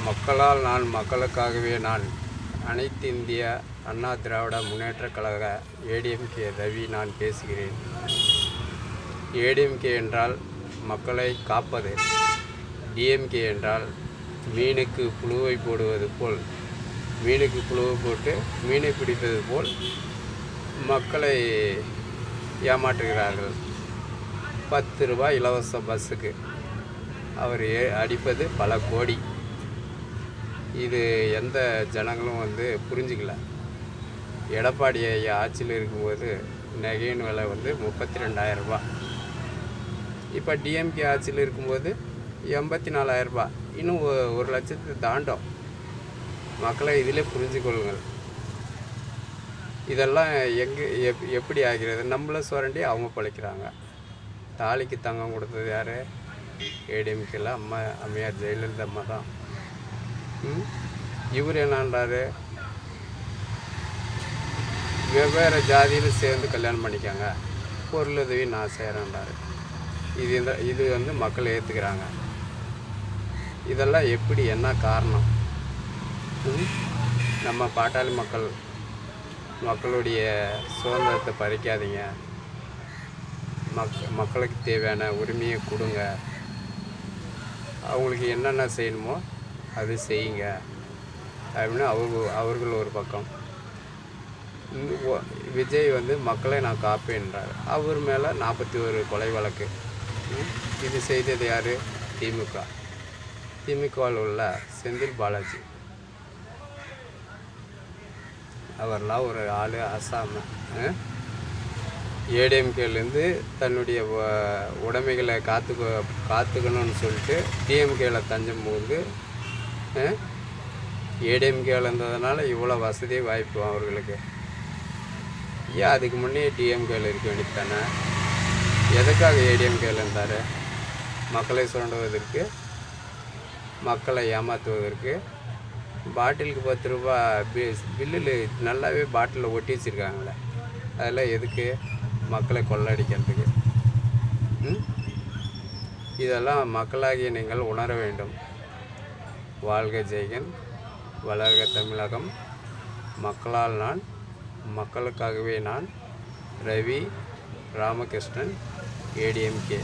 மக்களால் நான், மக்களுக்காகவே நான். அனைத்து இந்திய அண்ணா திராவிட முன்னேற்றக் கழக ஏடிஎம்கே ரவி நான் பேசுகிறேன். ஏடிஎம்கே என்றால் மக்களை காப்பது, டிஎம்கே என்றால் மீனுக்கு புழுவை போடுவது போல், மீனுக்கு புழுவை போட்டு மீனை பிடிப்பது போல் மக்களை ஏமாற்றுகிறார்கள். 10 ரூபாய் இலவச பஸ்ஸுக்கு அவர் அடிப்பது பல கோடி. இது எந்த ஜனங்களும் புரிஞ்சிக்கல. எடப்பாடி ஐயா ஆட்சியில் இருக்கும்போது நகையின் விலை 32,000 ரூபாய். இப்போ டிஎம்கே ஆட்சியில் இருக்கும்போது 84,000 ரூபாய். இன்னும் 1 லட்சத்தை தாண்டும். மக்களை இதிலே புரிஞ்சுக்கொள்ளுங்கள். இதெல்லாம் எப்படி ஆகிறது? நம்மளை சுரண்டி அவங்க பழைக்கிறாங்க. தாலிக்கு தங்கம் கொடுத்தது யார்? ஏடிஎம்கேல அம்மையார் ஜெயலலிதா அம்மா தான். இவர் என்னன்றாரு? வெவ்வேறு ஜாதியில் சேர்ந்து கல்யாணம் பண்ணிக்காங்க, பொருளுதவி நான் செய்கிறேன்றாரு. இது மக்கள் ஏற்றுக்கிறாங்க. இதெல்லாம் எப்படி, என்ன காரணம்? நம்ம பாட்டாளி மக்களுடைய சுதந்திரத்தை பறிக்காதீங்க, மக்களுக்கு தேவையான உரிமையை கொடுங்க, அவங்களுக்கு என்னென்ன செய்யணுமோ அது செய்யுங்க அப்படின்னு அவர்கள் ஒரு பக்கம். விஜய் மக்களை நான் காப்பேன்றார். அவர் மேலே 41 கொலை வழக்கு. இது செய்தது யார்? திமுகவில் உள்ள செந்தில் பாலாஜி. அவரெல்லாம் ஒரு ஆள் அசாம. ஏடிஎம்கேலேருந்து தன்னுடைய உடைமைகளை காத்துக்கணும்னு சொல்லிட்டு டிஎம்கேவில் தஞ்சம் புகுந்து ஏடிஎம்கேவில் இருந்ததுனால இவ்வளோ வசதி வாய்ப்பு அவர்களுக்கு. ஏன் அதுக்கு முன்னே டிஎம்கேவில் இருக்க வேண்டியது தானே? எதுக்காக ஏடிஎம்கேவில் இருந்தார்? மக்களை சுரண்டுவதற்கு, மக்களை ஏமாற்றுவதற்கு. பாட்டிலுக்கு 10 ரூபா பில்லில் நல்லாவே பாட்டிலில் ஒட்டி வச்சுருக்காங்களே, அதெல்லாம் எதுக்கு? மக்களை கொள்ளடிக்கிறதுக்கு. இதெல்லாம் மக்களாகிய நீங்கள் உணர வேண்டும். வாழ்க ஜெய்கன், வளர்க தமிழகம். மக்களால் நான், மக்களுக்காகவே நான். ரவி ராமகிருஷ்ணன், ஏடிஎம்கே.